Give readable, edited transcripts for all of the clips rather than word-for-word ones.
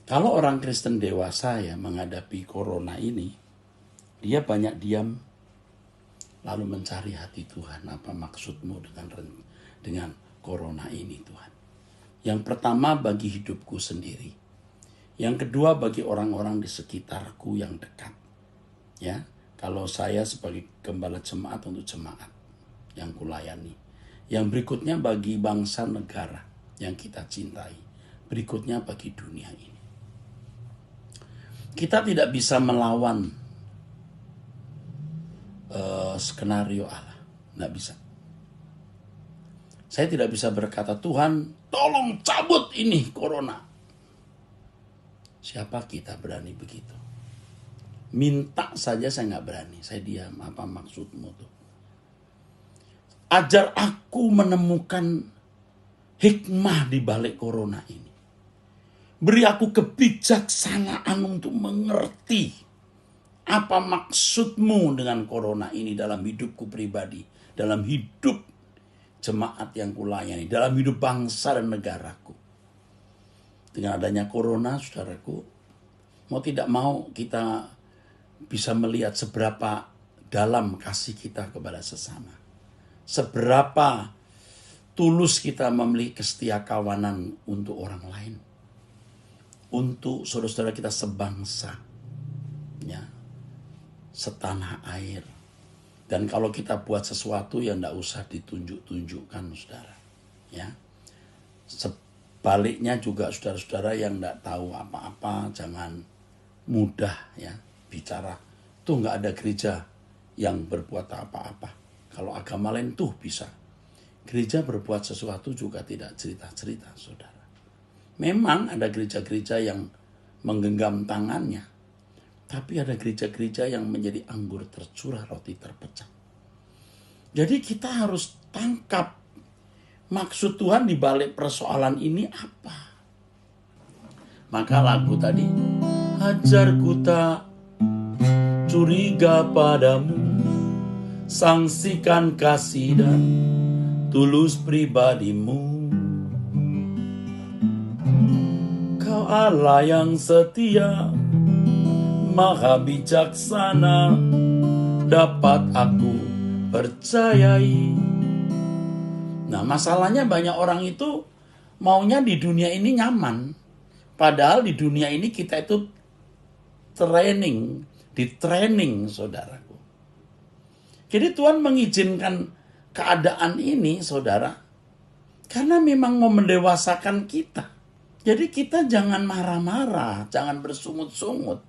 Kalau orang Kristen dewasa ya menghadapi corona ini, dia banyak diam lalu mencari hati Tuhan. Apa maksudmu dengan corona ini Tuhan? Yang pertama bagi hidupku sendiri. Yang kedua bagi orang-orang di sekitarku yang dekat. Ya, kalau saya sebagai gembala jemaat untuk jemaat yang kulayani. Yang berikutnya bagi bangsa negara yang kita cintai. Berikutnya bagi dunia ini. Kita tidak bisa melawan skenario Allah. Nggak bisa. Saya tidak bisa berkata, Tuhan tolong cabut ini corona. Siapa kita berani begitu? Minta saja saya nggak berani. Saya diam, apa maksudmu tuh? Ajar aku menemukan hikmah di balik corona ini. Beri aku kebijaksanaan untuk mengerti apa maksudmu dengan corona ini dalam hidupku pribadi, dalam hidup jemaat yang kulayani, dalam hidup bangsa dan negaraku. Dengan adanya corona, saudaraku, mau tidak mau kita bisa melihat seberapa dalam kasih kita kepada sesama. Seberapa tulus kita memiliki kesetia kawanan untuk orang lain. Untuk saudara-saudara kita sebangsa. Ya, setanah air. Dan kalau kita buat sesuatu yang tidak usah ditunjuk-tunjukkan, saudara. Ya, sebaliknya juga saudara-saudara yang tidak tahu apa-apa, jangan mudah ya bicara. Tuh nggak ada gereja yang berbuat apa-apa. Kalau agama lain tuh bisa. Gereja berbuat sesuatu juga tidak cerita-cerita, saudara. Memang ada gereja-gereja yang menggenggam tangannya. Tapi ada gereja-gereja yang menjadi anggur tercurah, roti terpecah. Jadi kita harus tangkap maksud Tuhan di balik persoalan ini apa. Maka lagu tadi, ajarku tak curiga padamu, sangsikan kasih dan tulus pribadimu. Kau Allah yang setia, maha bijaksana, dapat aku percayai. Nah, masalahnya banyak orang itu maunya di dunia ini nyaman. Padahal di dunia ini kita itu di-training, saudaraku. Jadi Tuhan mengizinkan keadaan ini, saudara, karena memang mau mendewasakan kita. Jadi kita jangan marah-marah, jangan bersungut-sungut.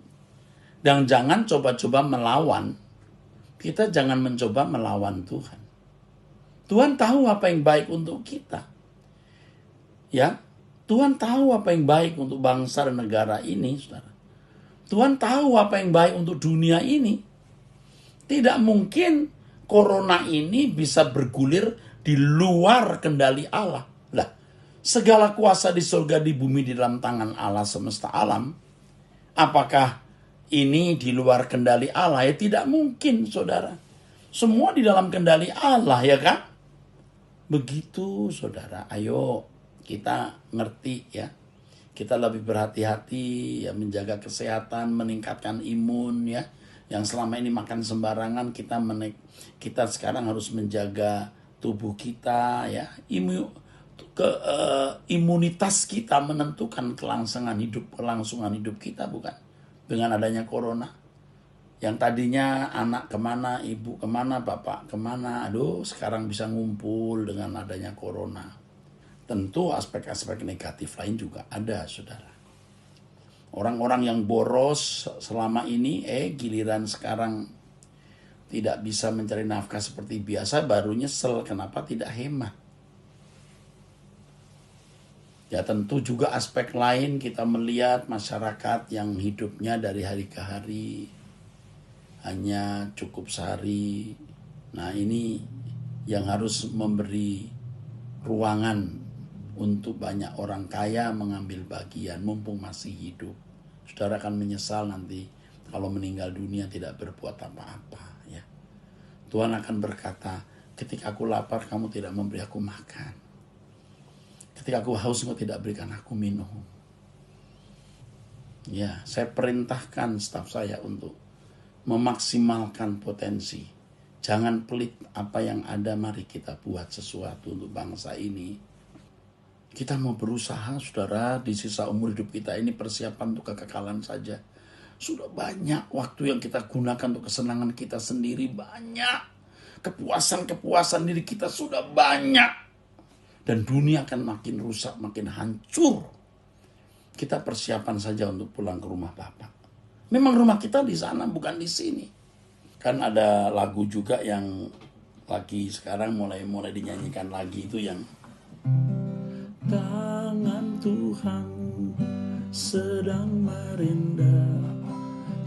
Dan jangan coba-coba melawan. Kita jangan mencoba melawan Tuhan. Tuhan tahu apa yang baik untuk kita. Ya, Tuhan tahu apa yang baik untuk bangsa dan negara ini, saudara. Tuhan tahu apa yang baik untuk dunia ini. Tidak mungkin corona ini bisa bergulir di luar kendali Allah. Lah, segala kuasa di surga, di bumi, di dalam tangan Allah semesta alam. Apakah ini di luar kendali Allah? Ya tidak mungkin, saudara. Semua di dalam kendali Allah, ya kan? Begitu, saudara. Ayo kita ngerti ya. Kita lebih berhati-hati ya, menjaga kesehatan, meningkatkan imun ya. Yang selama ini makan sembarangan, kita sekarang harus menjaga tubuh kita ya. Imunitas kita menentukan kelangsungan hidup kita, bukan? Dengan adanya corona. Yang tadinya anak kemana, ibu kemana, bapak kemana, sekarang bisa ngumpul dengan adanya corona. Tentu aspek-aspek negatif lain juga ada, saudara. Orang-orang yang boros selama ini, giliran sekarang tidak bisa mencari nafkah seperti biasa, baru nyesel kenapa tidak hemat. Ya tentu juga aspek lain kita melihat masyarakat yang hidupnya dari hari ke hari hanya cukup sehari. Nah ini yang harus memberi ruangan untuk banyak orang kaya mengambil bagian mumpung masih hidup. Saudara akan menyesal nanti kalau meninggal dunia tidak berbuat apa-apa ya. Tuhan akan berkata, ketika aku lapar kamu tidak memberi aku makan. Ketika aku haus, engkau tidak berikan aku minum. Ya, saya perintahkan staf saya untuk memaksimalkan potensi. Jangan pelit, apa yang ada mari kita buat sesuatu untuk bangsa ini. Kita mau berusaha, saudara, di sisa umur hidup kita ini persiapan untuk kekekalan saja. Sudah banyak waktu yang kita gunakan untuk kesenangan kita sendiri, banyak. Kepuasan-kepuasan diri kita sudah banyak. Dan dunia akan makin rusak, makin hancur. Kita persiapan saja untuk pulang ke rumah Bapa. Memang rumah kita di sana, bukan di sini. Kan ada lagu juga yang lagi sekarang mulai dinyanyikan lagi itu yang tangan Tuhan sedang merindah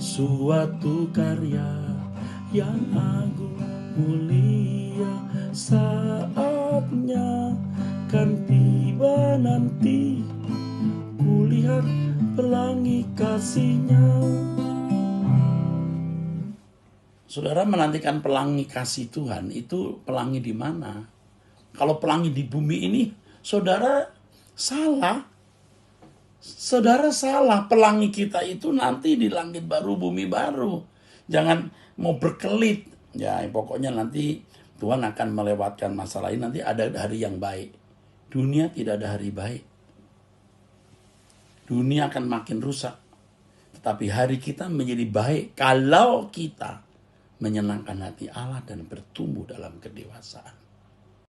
suatu karya yang agung mulia, saatnya kan tiba nanti kulihat pelangi kasih-Nya. Saudara menantikan pelangi kasih Tuhan, itu pelangi di mana? Kalau pelangi di bumi ini, saudara salah. Saudara salah, pelangi kita itu nanti di langit baru, bumi baru. Jangan mau berkelit. Ya, pokoknya nanti Tuhan akan melewatkan masalah ini, nanti ada hari yang baik. Dunia tidak ada hari baik. Dunia akan makin rusak. Tetapi hari kita menjadi baik kalau kita menyenangkan hati Allah dan bertumbuh dalam kedewasaan.